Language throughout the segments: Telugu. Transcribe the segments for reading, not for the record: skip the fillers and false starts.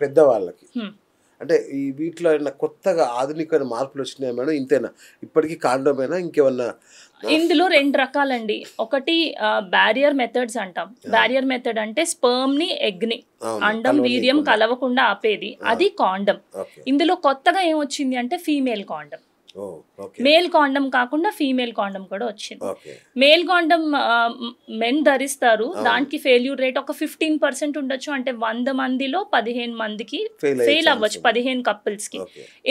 పెద్దవాళ్ళకి అంటే ఈ వీటిలో ఏమైనా కొత్తగా ఆధునికమైన మార్పులు వచ్చినాయి మేడం? ఇంతేనా? ఇప్పటికీ కాండోమేనా ఇంకేమన్నా? ఇందులో 2 రకాలండి. ఒకటి బ్యారియర్ మెథడ్స్ అంటాం. బ్యారియర్ మెథడ్ అంటే స్పర్మ్ ని ఎగ్ ని అండం వీర్యం కలవకుండా ఆపేది, అది కాండం. ఇందులో కొత్తగా ఏమొచ్చింది అంటే ఫీమేల్ కాండం. మేల్ కాండం కాకుండా ఫీమేల్ కాండం కూడా వచ్చింది. మేల్ కాండం మెన్ ధరిస్తారు, దానికి ఫెయిల్యూర్ రేట్ ఒక 15% ఉండొచ్చు. అంటే 100 మందిలో 15 మందికి ఫెయిల్ అవ్వచ్చు, 15 కపుల్స్ కి.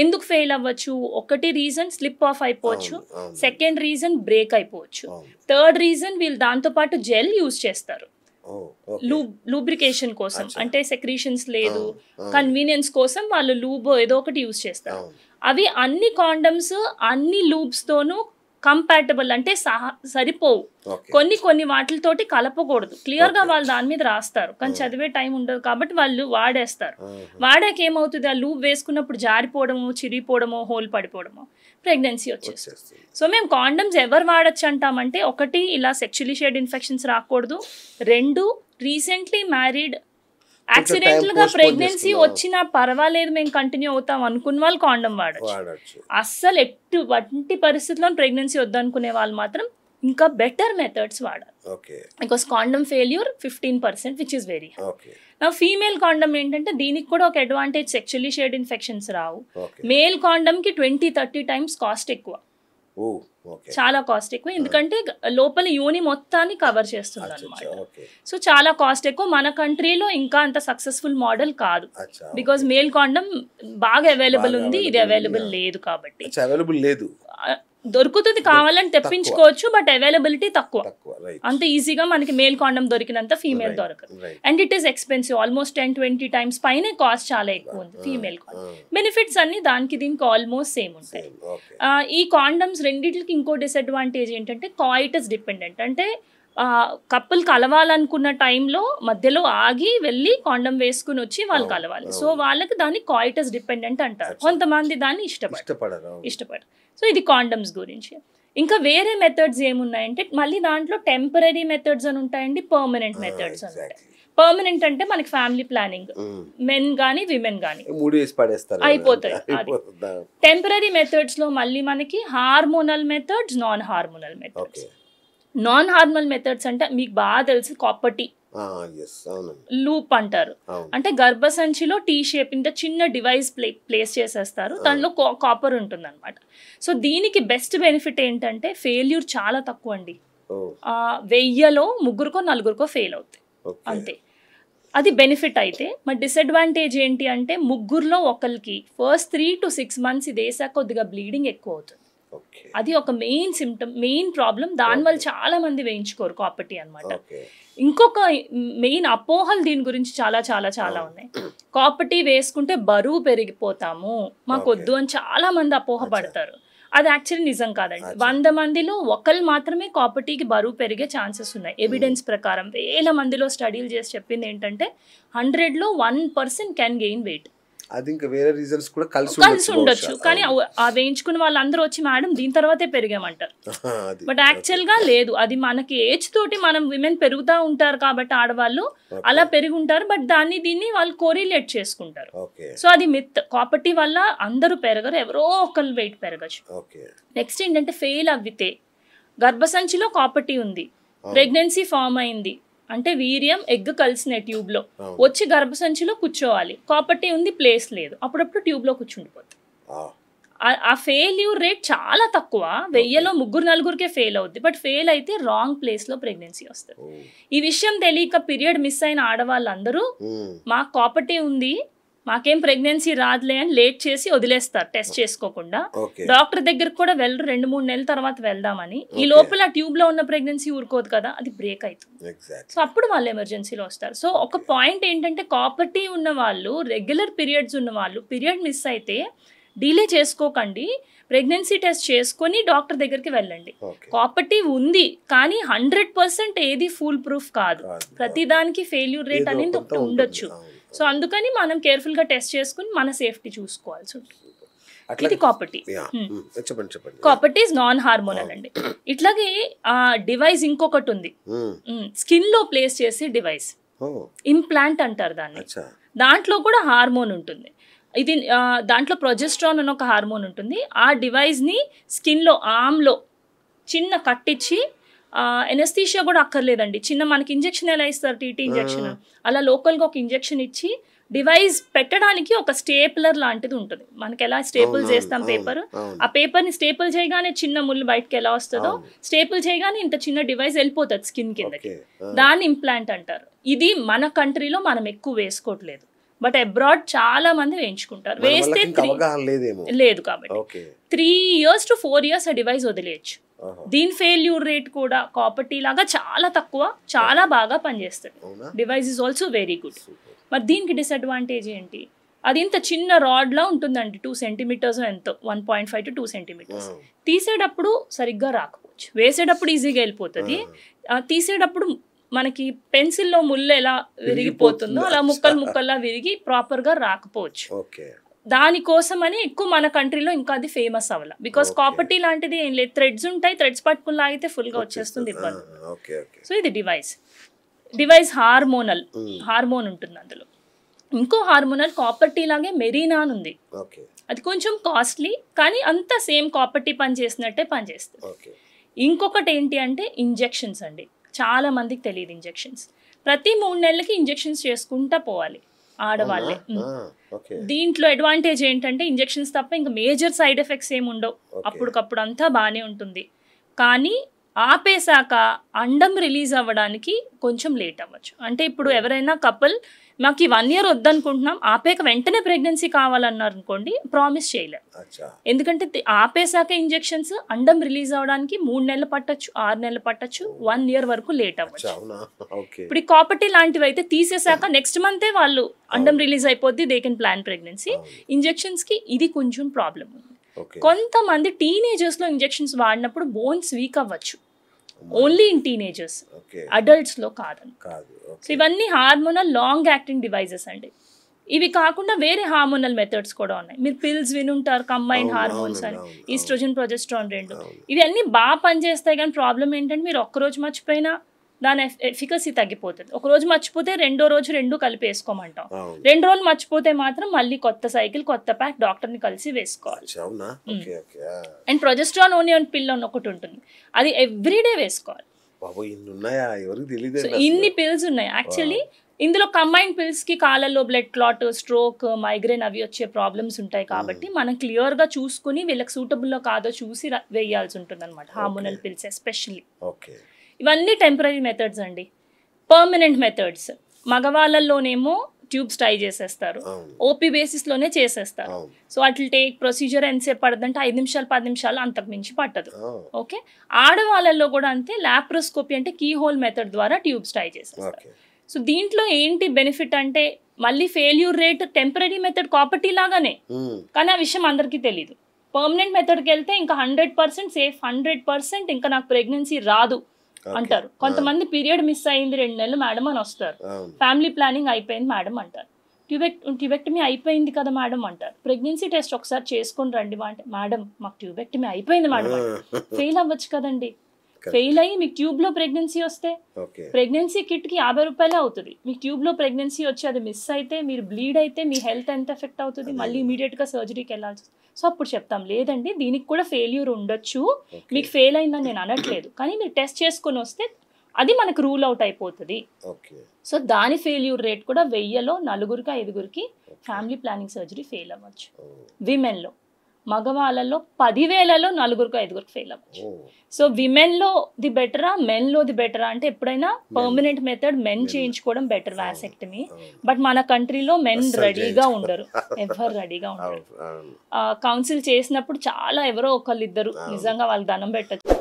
ఎందుకు ఫెయిల్ అవ్వచ్చు? ఒకటి రీజన్ స్లిప్ ఆఫ్ అయిపోవచ్చు, సెకండ్ రీజన్ బ్రేక్ అయిపోవచ్చు, థర్డ్ రీజన్ వీళ్ళు దాంతో పాటు జెల్ యూజ్ చేస్తారు లూబ్రికేషన్ కోసం. అంటే సెక్రీషన్స్ లేదు, కన్వీనియన్స్ కోసం వాళ్ళు లూబ్ ఏదో ఒకటి యూజ్ చేస్తారు. అవి అన్ని కాండమ్స్ అన్ని లూబ్స్ తోనూ కంపాటబుల్ అంటే సరిపోవు. కొన్ని వాటితోటి కలపకూడదు. క్లియర్ గా వాళ్ళు దాని మీద రాస్తారు, కానీ చదివే టైం ఉండదు కాబట్టి వాళ్ళు వాడేస్తారు. వాడాక ఏమవుతుంది, ఆ లూబ్ వేసుకున్నప్పుడు జారిపోవడము, చిరిగిపోవడమో, హోల్ పడిపోవడమో, ప్రెగ్నెన్సీ వచ్చేస్తుంది. సో మేము కాండమ్స్ ఎవరు వాడచ్చు అంటామంటే, ఒకటి ఇలా సెక్షువల్లీ షేర్డ్ ఇన్ఫెక్షన్స్ రాకూడదు, 2 రీసెంట్లీ మ్యారీడ్ యాక్సిడెంటల్ గా ప్రెగ్నెన్సీ వచ్చినా పర్వాలేదు మేము కంటిన్యూ అవుతాం అనుకున్న వాళ్ళు కాండం వాడచ్చు. అస్సలు ఎటువంటి పరిస్థితుల్లో ప్రెగ్నెన్సీ వద్దనుకునే వాళ్ళు మాత్రం ఇంకా బెటర్ మెథడ్స్ వాడాలి. బికాస్ కాండం failure 15%, which is very high. నా ఫీమేల్ కాండం ఏంటంటే దీనికి కూడా ఒక అడ్వాంటేజ్, సెక్షువల్లీ షేర్డ్ ఇన్ఫెక్షన్స్ రావు. మేల్ కాండం కి 20-30 టైమ్స్ కాస్ట్ ఎక్కువ, చాలా కాస్ట్ ఎక్కువ, ఎందుకంటే లోపల యోని మొత్తాన్ని కవర్ చేస్తుంది అనమాట. సో చాలా కాస్ట్ ఎక్కువ. మన కంట్రీలో ఇంకా అంత సక్సెస్ఫుల్ మోడల్ కాదు, బికాస్ మేల్ కాండం బాగా అవైలబుల్ ఉంది, ఇది అవైలబుల్ లేదు. కాబట్టి దొరుకుతుంది, కావాలని తెప్పించుకోవచ్చు, బట్ అవైలబిలిటీ తక్కువ. అంత ఈజీగా మనకి మేల్ కాండం దొరికినంత ఫీమేల్ దొరకదు. And it is expensive, almost 10-20 times పైన కాస్ట్ చాలా ఎక్కువ ఉంది ఫీమేల్ కాండం. బెనిఫిట్స్ అన్ని దానికి దీనికి ఆల్మోస్ట్ సేమ్ ఉంటాయి. ఈ కాండమ్స్ రెండింటికి ఇంకో డిసడ్వాంటేజ్ ఏంటంటే కాయిటస్ డిపెండెంట్. అంటే కపుల్ కలవాలనుకున్న టైంలో మధ్యలో ఆగి వెళ్ళి కాండం వేసుకుని వచ్చి వాళ్ళు కలవాలి. సో వాళ్ళకి దాన్ని కాయిటస్ డిపెండెంట్ అంటారు. కొంతమంది దాన్ని ఇష్టపడరు. సో ఇది కాండమ్స్ గురించి. ఇంకా వేరే మెథడ్స్ ఏమున్నాయంటే, మళ్ళీ దాంట్లో టెంపరీ మెథడ్స్ అని ఉంటాయండి, పర్మనెంట్ మెథడ్స్ అని ఉంటాయి. పర్మనెంట్ అంటే మనకి ఫ్యామిలీ ప్లానింగ్, మెన్ గానీ విమెన్ గానీ అయిపోతాయి. టెంపరీ మెథడ్స్ లో మళ్ళీ మనకి hormonal methods, non hormonal methods. Non hormonal methods అంటే మీకు బాగా తెలుసు, కాపర్టీ లూప్ అంటారు. అంటే గర్భసంచిలో టీ షేప్ ఇంత చిన్న డివైస్ ప్లేస్ చేసేస్తారు, దానిలో కాపర్ ఉంటుంది అనమాట. సో దీనికి బెస్ట్ బెనిఫిట్ ఏంటంటే ఫెయిల్యూర్ చాలా తక్కువ అండి. 1000లో 3-4 ఫెయిల్ అవుతాయి అంతే. అది బెనిఫిట్. అయితే మరి డిసడ్వాంటేజ్ ఏంటి అంటే, 3లో ఒకరికి ఫస్ట్ 3 to 6 months ఇది వేసాక కొద్దిగా బ్లీడింగ్ ఎక్కువ అవుతుంది. అది ఒక మెయిన్ సిమ్టమ్, మెయిన్ ప్రాబ్లం. దానివల్ల చాలా మంది వేయించుకోరు కాపర్టీ అనమాట. ఇంకొక మెయిన్ అపోహలు దీని గురించి చాలా చాలా చాలా ఉన్నాయి. కాపర్టీ వేసుకుంటే బరువు పెరిగిపోతాము, మాకు వద్దు అని చాలా మంది అపోహ పడతారు. అది యాక్చువల్లీ నిజం కాదండి. 100 మందిలో ఒకళ్ళు మాత్రమే కాపర్టీకి బరువు పెరిగే ఛాన్సెస్ ఉన్నాయి. ఎవిడెన్స్ ప్రకారం 1000 మందిలో స్టడీలు చేసి చెప్పింది ఏంటంటే 100లో 1% క్యాన్ గెయిన్ వెయిట్. అది ఇంకా వేరే రీజన్స్ కూడా కలిసి ఉండొచ్చు, కానీ ఆ వేయించుకున్న వాళ్ళందరూ వచ్చి మేడం దీని తర్వాతే పెరిగామంటారు. బట్ యాక్చువల్ గా లేదు, అది మనకి ఏజ్ తోటి మనం విమెన్ పెరుగుతూ ఉంటారు కాబట్టి ఆడవాళ్ళు అలా పెరిగి ఉంటారు. బట్ దీన్ని వాళ్ళు కోరిలేట్ చేసుకుంటారు. సో అది మిత్. కాపర్టీ వల్ల అందరూ పెరగరు, ఎవరో ఒకళ్ళు వెయిట్ పెరగచ్చు. నెక్స్ట్ ఏంటంటే, ఫెయిల్ అవ్వితే గర్భసంచిలో కాపర్టీ ఉంది, ప్రెగ్నెన్సీ ఫామ్ అయింది అంటే వీర్యం ఎగ్ కలిసిన ట్యూబ్ లో వచ్చి గర్భసంచిలో కూర్చోవాలి, కాపర్టీ ఉంది, ప్లేస్ లేదు, అప్పుడప్పుడు ట్యూబ్ లో కూర్చుండిపోతుంది. ఆ ఫెయిల్యూర్ రేట్ చాలా తక్కువ, 1000లో 3-4 ఫెయిల్ అవుద్ది. బట్ ఫెయిల్ అయితే రాంగ్ ప్లేస్ లో ప్రెగ్నెన్సీ వస్తుంది. ఈ విషయం తెలియక పీరియడ్ మిస్ అయిన ఆడవాళ్ళందరూ మాకు కాపర్టీ ఉంది, మాకేం ప్రెగ్నెన్సీ రాదులే అని లేట్ చేసి వదిలేస్తారు టెస్ట్ చేసుకోకుండా. డాక్టర్ దగ్గరకు కూడా వెళ్ళరు, 2-3 నెలల తర్వాత వెళ్దామని. ఈ లోపల ట్యూబ్ లో ఉన్న ప్రెగ్నెన్సీ ఊరుకోదు కదా, అది బ్రేక్ అవుతుంది. సో అప్పుడు వాళ్ళు ఎమర్జెన్సీలో వస్తారు. సో ఒక పాయింట్ ఏంటంటే, కాపర్టీ ఉన్న వాళ్ళు, రెగ్యులర్ పీరియడ్స్ ఉన్న వాళ్ళు పీరియడ్ మిస్ అయితే డిలే చేసుకోకండి, ప్రెగ్నెన్సీ టెస్ట్ చేసుకొని డాక్టర్ దగ్గరికి వెళ్ళండి. కాపర్టీ ఉంది కానీ 100% ఏది ఫుల్ ప్రూఫ్ కాదు, ప్రతిదానికి ఫెయిల్యూర్ రేట్ అనేది ఒకటి ఉండొచ్చు. సో అందుకని మనం కేర్ఫుల్ గా టెస్ట్ చేసుకుని మన సేఫ్టీ చూసుకోవాల్సి ఉంటుంది. ఇది కాపర్టీ. కాపర్టీ ఇస్ నాన్ హార్మోనల్ అండి. ఇట్లాగే డివైస్ ఇంకొకటి ఉంది, స్కిన్ లో ప్లేస్ చేసే డివైస్, ఇంప్లాంట్ అంటారు దాన్ని. దాంట్లో కూడా హార్మోన్ ఉంటుంది. ఇది దాంట్లో ప్రొజెస్ట్రాన్ అని ఒక హార్మోన్ ఉంటుంది. ఆ డివైస్ని స్కిన్లో ఆమ్లో చిన్న కట్టించి, ఎనస్థీషియా కూడా అక్కర్లేదండి, చిన్న మనకి ఇంజెక్షన్ ఎలా ఇస్తారు టీటీ ఇంజెక్షన్, అలా లోకల్గా ఒక ఇంజెక్షన్ ఇచ్చి డివైస్ పెట్టడానికి ఒక స్టేపులర్ లాంటిది ఉంటుంది. మనకి ఎలా స్టేపుల్ చేస్తాం పేపర్, ఆ పేపర్ని స్టేపుల్ చేయగానే చిన్న ముళ్ళు బయటకి ఎలా వస్తుందో స్టేపుల్ చేయగానే ఇంత చిన్న డివైస్ వెళ్ళిపోతుంది స్కిన్ కిందకి. దాన్ని ఇంప్లాంట్ అంటారు. ఇది మన కంట్రీలో మనం ఎక్కువ వేసుకోవట్లేదు, బట్ అబ్రాడ్ చాలా మంది వేయించుకుంటారు. వేస్తే లేదు కాబట్టి 3 years to 4 years ఆ డివైస్ వదిలేయచ్చు. దీని ఫెయిల్యూర్ రేట్ కూడా కాపర్టీ లాగా చాలా తక్కువ, చాలా బాగా పనిచేస్తుంది. Device is also very good. మరి దీనికి డిసడ్వాంటేజ్ ఏంటి? అది ఇంత చిన్న రాడ్లా ఉంటుందండి, 2 centimeters ఎంతో, 1.5 to 2 centimeters. తీసేటప్పుడు సరిగ్గా రాకపోవచ్చు, వేసేటప్పుడు ఈజీగా వెళ్ళిపోతుంది. తీసేటప్పుడు మనకి పెన్సిల్లో ముళ్ళు ఎలా విరిగిపోతుందో అలా ముక్కలు ముక్కల్లా విరిగి ప్రాపర్గా రాకపోవచ్చు. దానికోసమని ఎక్కువ మన కంట్రీలో ఇంకా అది ఫేమస్ అవ్వాలి. బికాస్ కాపర్టీ లాంటిది ఏం లేదు, థ్రెడ్స్ ఉంటాయి, థ్రెడ్స్ పట్టుకుని లాగితే ఫుల్గా వచ్చేస్తుంది, ఇబ్బంది. సో ఇది డివైస్ హార్మోన్ ఉంటుంది అందులో. ఇంకో హార్మోనల్ కాపర్టీ లాగే మెరీనా అని ఉంది. అది కొంచెం కాస్ట్లీ, కానీ అంత సేమ్ కాపర్టీ పని చేసినట్టే పనిచేస్తుంది. ఇంకొకటి ఏంటి అంటే ఇంజెక్షన్స్ అండి. చాలా మందికి తెలియదు ఇంజెక్షన్స్. ప్రతి 3 నెలలకి ఇంజెక్షన్స్ చేసుకుంటా పోవాలి ఆడవాళ్ళే. దీంట్లో అడ్వాంటేజ్ ఏంటంటే ఇంజెక్షన్స్ తప్ప ఇంకా మేజర్ సైడ్ ఎఫెక్ట్స్ ఏమి ఉండవు. అప్పటికప్పుడు అంతా బాగానే ఉంటుంది. కానీ ఆపేశాక అండం రిలీజ్ అవ్వడానికి కొంచెం లేట్ అవ్వచ్చు. అంటే ఇప్పుడు ఎవరైనా కపుల్ మాకు 1 year వద్దనుకుంటున్నాం, ఆపేక వెంటనే ప్రెగ్నెన్సీ కావాలన్నారు అనుకోండి, ప్రామిస్ చేయలేం. ఎందుకంటే ఆపేశాక ఇంజెక్షన్స్ అండం రిలీజ్ అవ్వడానికి 3 నెలలు పట్టచ్చు, 6 నెలలు పట్టచ్చు, 1 year వరకు లేట్ అవ్వచ్చు. ఇప్పుడు ఈ కాపర్టీ లాంటివి అయితే తీసేశాక నెక్స్ట్ మంతే వాళ్ళు అండం రిలీజ్ అయిపోద్ది, దే కెన్ ప్లాన్ ప్రెగ్నెన్సీ. ఇంజెక్షన్స్కి ఇది కొంచెం ప్రాబ్లం ఉంది. కొంతమంది టీనేజర్స్లో ఇంజెక్షన్స్ వాడినప్పుడు బోన్స్ వీక్ అవ్వచ్చు, ఓన్లీ ఇన్ టీనేజర్స్, అడల్ట్స్లో కాదని. సో ఇవన్నీ హార్మోనల్ లాంగ్ యాక్టింగ్ డివైజెస్ అండి. ఇవి కాకుండా వేరే హార్మోనల్ మెథడ్స్ కూడా ఉన్నాయి. మీరు పిల్స్ వినుంటారు, కంబైన్డ్ హార్మోన్స్ అని, ఈస్ట్రోజన్ ప్రొజెస్ట్రాన్ 2. ఇవన్నీ బాగా పనిచేస్తాయి, కానీ ప్రాబ్లం ఏంటంటే మీరు ఒక్కరోజు మర్చిపోయినా దాని ఎఫికసీ తగ్గిపోతుంది. ఒక రోజు మర్చిపోతే రెండో రోజు 2 కలిపి వేసుకోమంటాం. 2 రోజులు మర్చిపోతే మాత్రం మళ్ళీ కొత్త సైకిల్, కొత్త ప్యాక్, డాక్టర్ని కలిసి వేసుకోవాలి. అండ్ ప్రొజెస్ట్రాన్ ఓనియన్ పిల్ అని ఒకటి ఉంటుంది, అది ఎవ్రీడే వేసుకోవాలి. ఇన్ని పిల్స్ ఉన్నాయి యాక్చువల్లీ. ఇందులో కంబైన్డ్ పిల్స్కి కాళ్ళల్లో బ్లడ్ క్లాట్, స్ట్రోక్, మైగ్రేన్ అవి వచ్చే ప్రాబ్లమ్స్ ఉంటాయి. కాబట్టి మనం క్లియర్గా చూసుకుని వీళ్ళకి సూటబుల్లో కాదో చూసి వేయాల్సి ఉంటుంది అనమాట, హార్మోనల్ పిల్స్ ఎస్పెషల్లీ. ఇవన్నీ టెంపరీ మెథడ్స్ అండి. పర్మనెంట్ మెథడ్స్ మగవాళ్ళల్లోనేమో ట్యూబ్స్ టై చేసేస్తారు, ఓపీ బేసిస్లోనే చేసేస్తారు. సో అట్లా టేక్ ప్రొసీజర్ ఎంతసేపు పడుతుందంటే 5 నిమిషాలు 10 నిమిషాలు, అంతకు మించి పట్టదు. ఓకే, ఆడవాళ్ళల్లో కూడా అంతే. లాప్రోస్కోపీ అంటే కీ హోల్ మెథడ్ ద్వారా ట్యూబ్స్ టై చేసేస్తారు. సో దీంట్లో ఏంటి బెనిఫిట్ అంటే మళ్ళీ ఫెయిల్యూర్ రేట్ టెంపరీ మెథడ్ కాపర్టీ లాగానే, కానీ ఆ విషయం అందరికీ తెలీదు. పర్మనెంట్ మెథడ్కి వెళ్తే ఇంకా 100% సేఫ్, 100% ఇంకా నాకు ప్రెగ్నెన్సీ రాదు అంటారు. కొంతమంది పీరియడ్ మిస్ అయింది 2 నెలలు మేడం అని వస్తారు, ఫ్యామిలీ ప్లానింగ్ అయిపోయింది మేడం అంటారు, ట్యూబెక్టమీ అయిపోయింది కదా మేడం అంటారు, ప్రెగ్నెన్సీ టెస్ట్ ఒకసారి చేసుకొని రండి అంటే మేడం మాకు ట్యూబెక్టమీ అయిపోయింది మేడం అంటే. ఫెయిల్ అవ్వచ్చు కదండి. ఫెయిల్ అయ్యి మీకు ట్యూబ్లో ప్రెగ్నెన్సీ వస్తే ప్రెగ్నెన్సీ కిట్కి 50 రూపాయలే అవుతుంది. మీకు ట్యూబ్లో ప్రెగ్నెన్సీ వచ్చి అది మిస్ అయితే, మీరు బ్లీడ్ అయితే మీ హెల్త్ ఎంత ఎఫెక్ట్ అవుతుంది, మళ్ళీ ఇమీడియట్గా సర్జరీకి వెళ్ళాల్సి. సో అప్పుడు చెప్తాం లేదండి దీనికి కూడా ఫెయిల్యూర్ ఉండొచ్చు, మీకు ఫెయిల్ అయిందని నేను అనట్లేదు, కానీ మీరు టెస్ట్ చేసుకొని వస్తే అది మనకు రూల్ అవుట్ అయిపోతుంది. సో దాని ఫెయిల్యూర్ రేట్ కూడా 1000లో 4కి 5కి ఫ్యామిలీ ప్లానింగ్ సర్జరీ ఫెయిల్ అవ్వచ్చు. విమెన్లో, మగవాళ్ళలో 10,000లో 4కి 5కి ఫెయిల్ అవ్వచ్చు. సో విమెన్లో ది బెటరా, మెన్లో ది బెటరా అంటే ఎప్పుడైనా పర్మనెంట్ మెథడ్ మెన్ చేయించుకోవడం బెటర్, వాసెక్టమీ. బట్ మన కంట్రీలో మెన్ రెడీగా ఉండరు, ఎవరు రెడీగా ఉండరు. కౌన్సిల్ చేసినప్పుడు చాలా ఎవరో ఒకళ్ళిద్దరు నిజంగా వాళ్ళకి దండం పెట్టచ్చు.